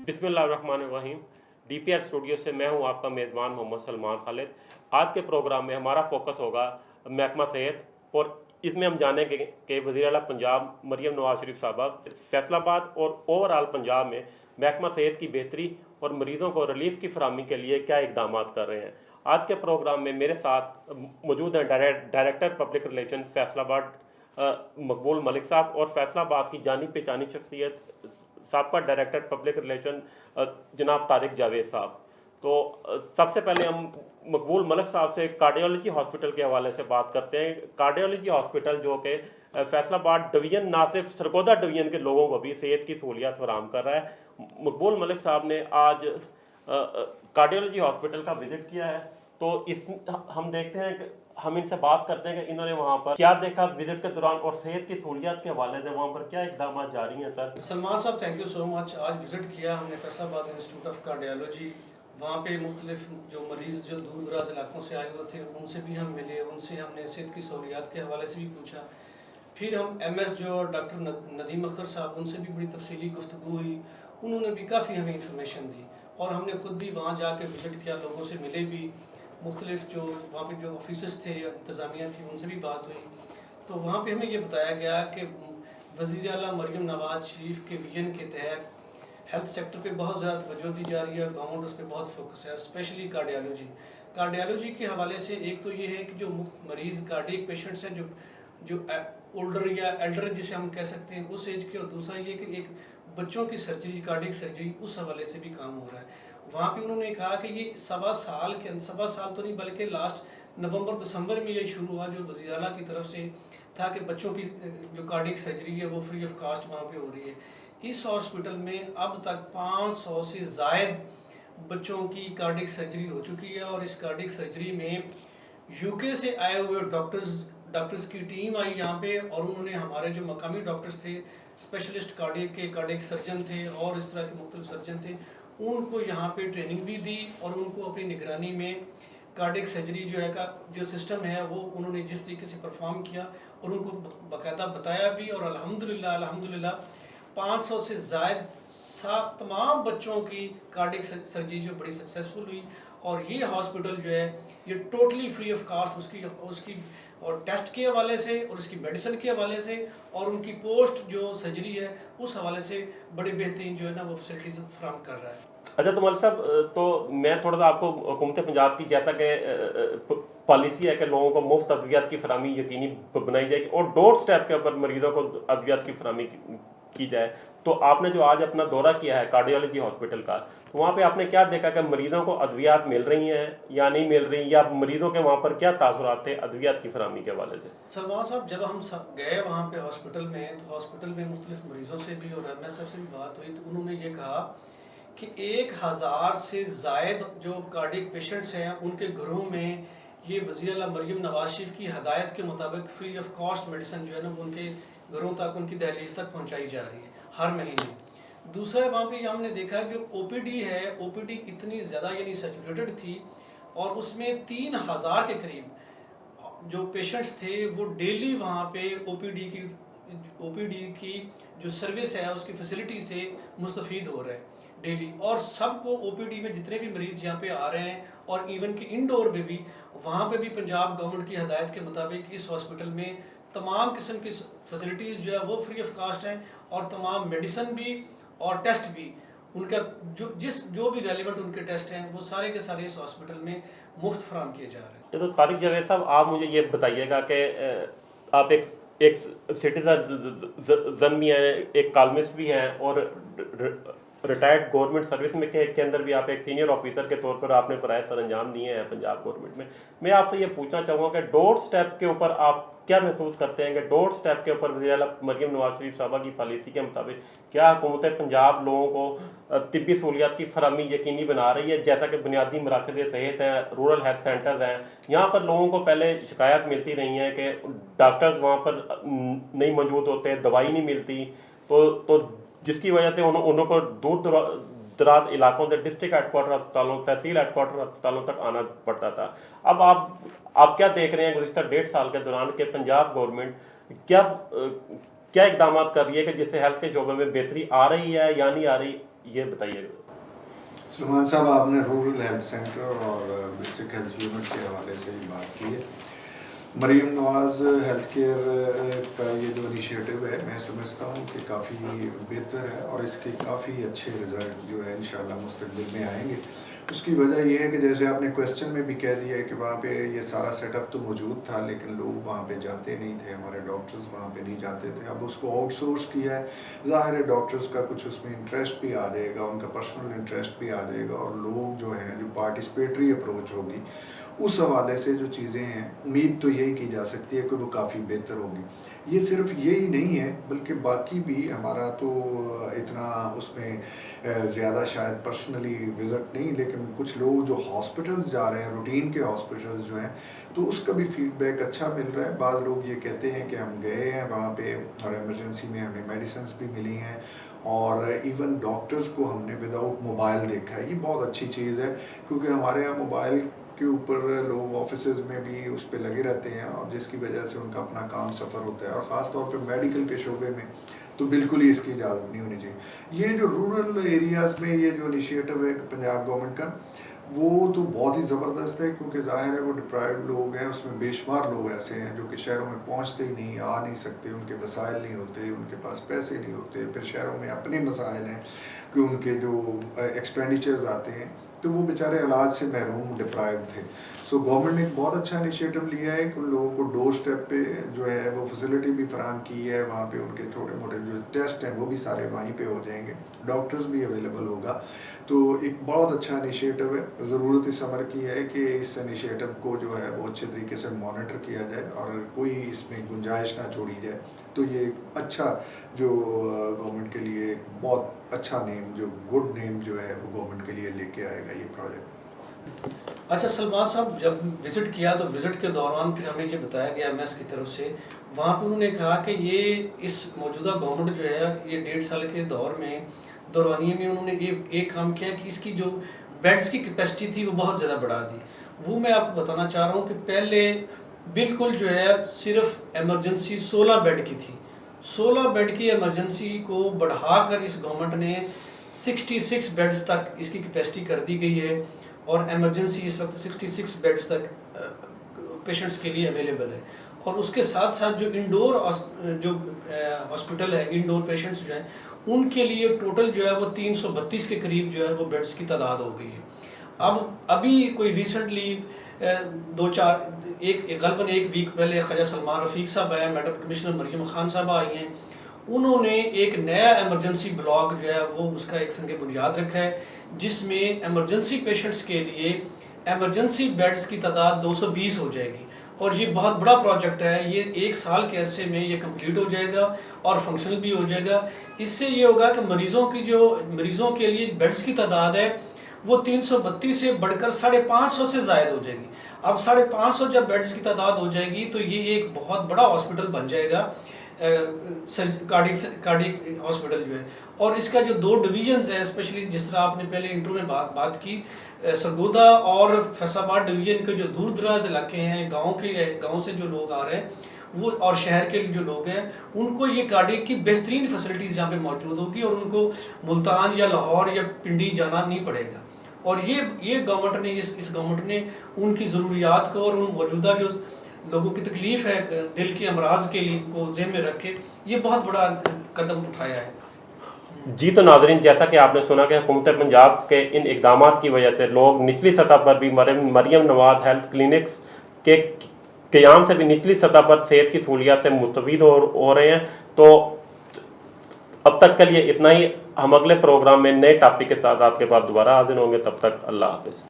बिस्मिल्लाहिर्रहमानिर्रहीम। DPR studio से मैं हूं आपका मेज़बान मोहम्मद सलमान खालिद। आज के प्रोग्राम में हमारा फोकस होगा महकमा सेहत, और इसमें हम जानेंगे कि वज़ीर आला पंजाब मरियम नवाज शरीफ साहबा फैसलाबाद और ओवरऑल पंजाब में महकमा सेहत की बेहतरी और मरीज़ों को रिलीफ की फराहमी के लिए क्या इकदाम कर रहे हैं। आज के प्रोग्राम में मेरे साथ मौजूद हैं डायरेक्टर पब्लिक रिलेशन फैसलाबाद मकबूल मलिक साहब, और फैसलाबाद की जानी पहचानी शख्सियत साबका डायरेक्टर पब्लिक रिलेशन जनाब तारिक जावेद साहब। तो सबसे पहले हम मकबूल मलिक साहब से कार्डियोलॉजी हॉस्पिटल के हवाले से बात करते हैं। कार्डियोलॉजी हॉस्पिटल जो कि फैसलाबाद डिवीज़न ना सिर्फ सरगोदा डिवीज़न के लोगों को भी सेहत की सहूलियात फराहम कर रहा है। मकबूल मलिक साहब ने आज कार्डियोलॉजी हॉस्पिटल का विजिट किया है, तो इस हम देखते हैं कि हम इनसे बात करते हैं कि इन्होंने वहाँ पर क्या देखा विजिट के दौरान, और सेहत की सहूलियात के हवाले से वहाँ पर क्या इकदाम जारी हैं। सर सलमान साहब, थैंक यू सो मच। आज विज़िट किया हमने फैसलाबाद इंस्टीट्यूट ऑफ कार्डियोलॉजी। वहाँ पे मुख्तलिफ जो मरीज़ जो दूर दराज इलाकों से आए हुए थे उनसे भी हम मिले, उनसे हमने सेहत की सहूलियात के हवाले से भी पूछा। फिर हम MS जो डॉक्टर नदीम अख्तर साहब, उनसे भी बड़ी तफसीली गुफ्तगू हुई, उन्होंने भी काफ़ी हमें इंफॉर्मेशन दी, और हमने ख़ुद भी वहाँ जाके विज़िट किया, लोगों से मिले भी, मुख्तलिफ जो वहाँ पे जो ऑफिसर्स थे या इंतज़ामिया थी उनसे भी बात हुई। तो वहाँ पे हमें ये बताया गया कि वज़ीर आला मरियम नवाज शरीफ के विजन के तहत हेल्थ सेक्टर पे बहुत ज़्यादा तवज्जो दी जा रही है, गवर्नमेंट उस पर बहुत फोकस है, स्पेशली कार्डियोलॉजी के हवाले से। एक तो ये है कि जो मरीज़ कार्डियक पेशेंट्स हैं, जो ओल्डर या एल्डर जिसे हम कह सकते हैं उस एज के, और दूसरा ये कि एक बच्चों की सर्जरी, कार्डियक सर्जरी, उस हवाले से भी काम हो रहा है। वहाँ पे उन्होंने कहा कि ये सवा साल तो नहीं बल्कि लास्ट नवंबर दिसंबर में ये शुरू हुआ, जो वज़ीर आला की तरफ से था कि बच्चों की जो कार्डियक सर्जरी है वो फ्री ऑफ कास्ट वहाँ पे हो रही है। इस हॉस्पिटल में अब तक 500 से ज़ायद बच्चों की कार्डियक सर्जरी हो चुकी है, और इस कार्डियक सर्जरी में UK से आए हुए डॉक्टर्स की टीम आई यहाँ पे, और उन्होंने हमारे जो मकामी डॉक्टर्स थे, स्पेशलिस्ट कार्डियक सर्जन थे और इस तरह के मुख्तलिफ सर्जन थे, उनको यहाँ पे ट्रेनिंग भी दी, और उनको अपनी निगरानी में कार्डियक सर्जरी जो है का जो सिस्टम है वो उन्होंने जिस तरीके से परफॉर्म किया, और उनको बाकायदा बताया भी, और अल्हम्दुलिल्लाह 500 से ज़ायद तमाम बच्चों की कार्डियक सर्जरी जो बड़ी सक्सेसफुल हुई। और ये हॉस्पिटल जो है ये टोटली फ्री ऑफ कास्ट उसकी और टेस्ट के हवाले से, और उसकी मेडिसिन के हवाले से, और उनकी पोस्ट जो सर्जरी है उस हवाले से बड़े बेहतरीन जो है ना वो फैसिलिटीज़ फराहम कर रहा है। अच्छा, तो मलिक साहब, तो मैं थोड़ा सा आपको हुकूमत पंजाब की जैसा कि पॉलिसी है कि लोगों को मुफ्त अद्वियात की फराहमी यकीनी बनाई जाएगी और डोर स्टेप के ऊपर मरीजों को अद्वियात की फराहमी की जाए, तो आपने जो आज अपना दौरा किया है कार्डियोलॉजी हॉस्पिटल का, तो वहाँ पे आपने क्या देखा कि मरीजों को अद्वियात मिल रही हैं या नहीं मिल रही, या मरीजों के वहाँ पर क्या तासुरात थे अद्वियात की फराहमी के हवाले से? सलमान साहब, जब हम गए वहाँ पे हॉस्पिटल में, तो हॉस्पिटल में मुख्तलिफ मरीजों से भी और MS से भी बात हुई, तो उन्होंने ये कहा कि 1000 से ज़ायद जो कार्डियक पेशेंट्स हैं उनके घरों में ये वज़ीर आला मरियम नवाज शरीफ की हदायत के मुताबिक फ्री ऑफ कॉस्ट मेडिसिन जो है ना वो उनके घरों तक, उनकी दहलीज तक पहुंचाई जा रही है हर महीने। दूसरा, वहाँ पे हमने देखा जो OPD है, OPD इतनी ज़्यादा यानी सैचुरेटेड थी, और उसमें 3000 के करीब जो पेशेंट्स थे वो डेली वहाँ पे OPD की जो सर्विस है उसकी फैसिलिटी से मुस्तफ़ीद हो रहे हैं डेली, और सबको OPD में जितने भी मरीज़ यहाँ पे आ रहे हैं, और इवन कि इंडोर में भी, वहाँ पे भी पंजाब गवर्नमेंट की हदायत के मुताबिक इस हॉस्पिटल में तमाम किस्म की फैसिलिटीज़ जो है वो फ्री ऑफ कास्ट हैं, और तमाम मेडिसिन भी और टेस्ट भी उनका जो भी रेलिवेंट उनके टेस्ट हैं वो सारे के सारे इस हॉस्पिटल में मुफ्त फराहम किए जा रहे हैं। तो तारिक जावेद साहब, आप मुझे ये बताइएगा कि आप एक सिटीजन भी हैं, एक कॉलमिस्ट भी हैं, और रिटायर्ड गवर्नमेंट सर्विस में के अंदर भी आप एक सीनियर ऑफिसर के तौर पर आपने पराए सर अंजाम दिए हैं पंजाब गवर्नमेंट में। मैं आपसे ये पूछना चाहूँगा कि डोर स्टेप के ऊपर आप क्या महसूस करते हैं कि डोर स्टेप के ऊपर वज़ीर आला मरियम नवाज शरीफ साहबा की पॉलिसी के मुताबिक क्या हुकूमत पंजाब लोगों को तिब्बी सहूलियात की फराहमी यकीनी बना रही है? जैसा कि बुनियादी मराकज़ सेहत हैं, रूरल हेल्थ सेंटर्स हैं, यहाँ पर लोगों को पहले शिकायत मिलती रही है कि डॉक्टर्स वहाँ पर नहीं मौजूद होते, दवाई नहीं मिलती, तो जिसकी वजह से उनको दूर दराज इलाकों से डिस्ट्रिक्ट हेडक्वार्टर अस्पतालों, तहसील हेडक्वार्टर अस्पतालों तक आना पड़ता था। अब आप क्या देख रहे हैं गुज़िश्ता 1.5 साल के दौरान के पंजाब गवर्नमेंट क्या इकदाम कर रही है कि जिससे हेल्थ के शोबे में बेहतरी आ रही है या नहीं आ रही? یہ بتائیے. سلمان صاحب آپ نے رورل ہیلتھ سینٹر اور بیسک ہیلتھ یونٹ کے حوالے سے ہی بات کی ہے. مریم نواز ہیلتھ کیئر کا یہ جو انیشیٹو ہے میں سمجھتا ہوں کہ کافی بہتر ہے اور اس کے کافی اچھے رزلٹ جو ہے انشاءاللہ مستقبل میں آئیں گے. اس کی وجہ یہ ہے کہ جیسے آپ نے کویسچن میں بھی کہہ دیا ہے کہ وہاں پہ یہ سارا سیٹ اپ تو موجود تھا لیکن لوگ وہاں پہ جاتے نہیں تھے, ہمارے ڈاکٹرز وہاں پہ نہیں جاتے تھے. اب اس کو آؤٹ سورس کیا ہے. ظاہر ہے ڈاکٹرز کا کچھ اس میں انٹرسٹ بھی آ جائے گا, ان کا پرسنل انٹرسٹ بھی آ جائے گا, اور لوگ جو ہیں جو پارٹیسپیٹری اپروچ ہوگی اس حوالے سے جو چیزیں ہیں امید تو یہی کی جا سکتی ہے کہ وہ کافی بہتر ہوگی. یہ صرف یہی نہیں ہے بلکہ باقی بھی ہمارا تو اتنا اس میں زیادہ شاید پرسنلی وزٹ نہیں, لیکن کچھ لوگ جو ہاسپٹلز جا رہے ہیں روٹین کے ہاسپٹلز جو ہیں تو اس کا بھی فیڈ بیک اچھا مل رہا ہے. بعض لوگ یہ کہتے ہیں کہ ہم گئے ہیں وہاں پہ اور ایمرجنسی میں ہمیں میڈیسنس بھی ملی ہیں, اور ایون ڈاکٹرز کو ہم نے وداؤٹ موبائل دیکھا ہے. یہ بہت اچھی چیز ہے کیونکہ ہمارے یہاں موبائل کے اوپر لوگ آفیسز میں بھی اس پہ لگے رہتے ہیں اور جس کی وجہ سے ان کا اپنا کام سفر ہوتا ہے, اور خاص طور پہ میڈیکل کے شعبے میں تو بالکل ہی اس کی اجازت نہیں ہونی چاہیے. یہ جو رورل ایریاز میں یہ جو انیشیٹو ہے پنجاب گورنمنٹ کا وہ تو بہت ہی زبردست ہے, کیونکہ ظاہر ہے وہ ڈپرائیوڈ لوگ ہیں, اس میں بے شمار لوگ ایسے ہیں جو کہ شہروں میں پہنچتے ہی نہیں, آ نہیں سکتے, ان کے وسائل نہیں ہوتے, ان کے پاس پیسے نہیں ہوتے, پھر شہروں میں اپنے مسائل ہیں کہ ان کے جو ایکسپینڈیچرز آتے ہیں تو وہ بیچارے علاج سے محروم ڈپرائیوڈ تھے. سو گورنمنٹ نے ایک بہت اچھا انیشیٹو لیا ہے کہ ان لوگوں کو ڈور اسٹیپ پہ جو ہے وہ فیسلٹی بھی فراہم کی ہے. وہاں پہ ان کے چھوٹے موٹے جو ٹیسٹ ہیں وہ بھی سارے وہیں پہ ہو جائیں گے, ڈاکٹرز بھی اویلیبل ہوگا. تو ایک بہت اچھا انیشیٹو ہے. ضرورت اس عمر کی ہے کہ اس انیشیٹو کو جو ہے وہ اچھے طریقے سے مانیٹر کیا جائے اور کوئی اس میں گنجائش نہ چھوڑی جائے. تو یہ اچھا جو گورنمنٹ کے لیے ایک بہت اچھا نیم, جو گڈ نیم جو ہے وہ گورنمنٹ کے لیے لے کے آئے گا یہ پروجیکٹ. اچھا سلمان صاحب, جب وزٹ کیا تو وزٹ کے دوران پھر ہمیں یہ بتایا گیا MS کی طرف سے, وہاں پہ انہوں نے کہا کہ یہ اس موجودہ گورنمنٹ جو ہے یہ 1.5 سال کے دورانیے میں انہوں نے ایک کام کیا کہ اس کی جو بیڈز کی کیپیسٹی تھی وہ بہت زیادہ بڑھا دی. وہ میں آپ کو بتانا چاہ رہا ہوں کہ پہلے بالکل جو ہے صرف ایمرجنسی 16 بیڈ کی تھی. 16 بیڈ کی ایمرجنسی کو بڑھا کر اس گورنمنٹ نے 66 بیڈز تک اس کی کیپیسٹی کر دی گئی ہے, اور ایمرجنسی اس وقت 66 بیڈز تک پیشنٹس کے لیے اویلیبل ہے. اور اس کے ساتھ ساتھ جو انڈور جو ہاسپٹل ہے, انڈور پیشنٹس جو ہیں ان کے لیے ٹوٹل جو ہے وہ 332 کے قریب جو ہے وہ بیڈز کی تعداد ہو گئی ہے. ابھی کوئی ریسنٹلی غالباً ایک ویک پہلے خواجہ سلمان رفیق صاحب آئے, میڈم کمشنر مریم خان صاحب آئی ہیں, انہوں نے ایک نیا ایمرجنسی بلاک جو ہے وہ اس کا ایک سنگ بنیاد رکھا ہے جس میں ایمرجنسی پیشنٹس کے لیے ایمرجنسی بیڈز کی تعداد 220 ہو جائے گی. اور یہ بہت بڑا پروجیکٹ ہے, یہ 1 سال کے عرصے میں یہ کمپلیٹ ہو جائے گا اور فنکشنل بھی ہو جائے گا. اس سے یہ ہوگا کہ مریضوں کے لیے بیڈز کی تعداد ہے وہ 332 سے بڑھ کر 550 سے زائد ہو جائے گی. اب 550 جب بیڈز کی تعداد ہو جائے گی تو یہ ایک بہت بڑا ہاسپٹل بن جائے گا, کارڈیک ہاسپٹل جو ہے. اور اس کا جو 2 ڈویژنز ہیں, اسپیشلی جس طرح آپ نے پہلے انٹرو میں بات کی, سرگودا اور فیصل آباد ڈویژن کے جو دور دراز علاقے ہیں, گاؤں سے جو لوگ آ رہے ہیں وہ, اور شہر کے جو لوگ ہیں, ان کو یہ کارڈیک کی بہترین فیسلٹیز یہاں پہ موجود ہوگی اور ان کو ملتان یا لاہور یا پنڈی جانا نہیں پڑے گا. اور یہ گورنمنٹ نے اس گورنمنٹ نے ان کی ضروریات کو اور ان موجودہ جو لوگوں کی تکلیف ہے دل کے امراض کے لیے کو ذہن میں رکھ کے یہ بہت بڑا قدم اٹھایا ہے. جی تو ناظرین, جیسا کہ آپ نے سنا کہ حکومت پنجاب کے ان اقدامات کی وجہ سے لوگ نچلی سطح پر بھی مریم نواز ہیلتھ کلینکس کے قیام سے بھی نچلی سطح پر صحت کی سہولیات سے مستفید ہو رہے ہیں. تو اب تک کے لیے اتنا ہی. ہم اگلے پروگرام میں نئے ٹاپک کے ساتھ آپ کے پاس دوبارہ حاضر ہوں گے. تب تک اللہ حافظ.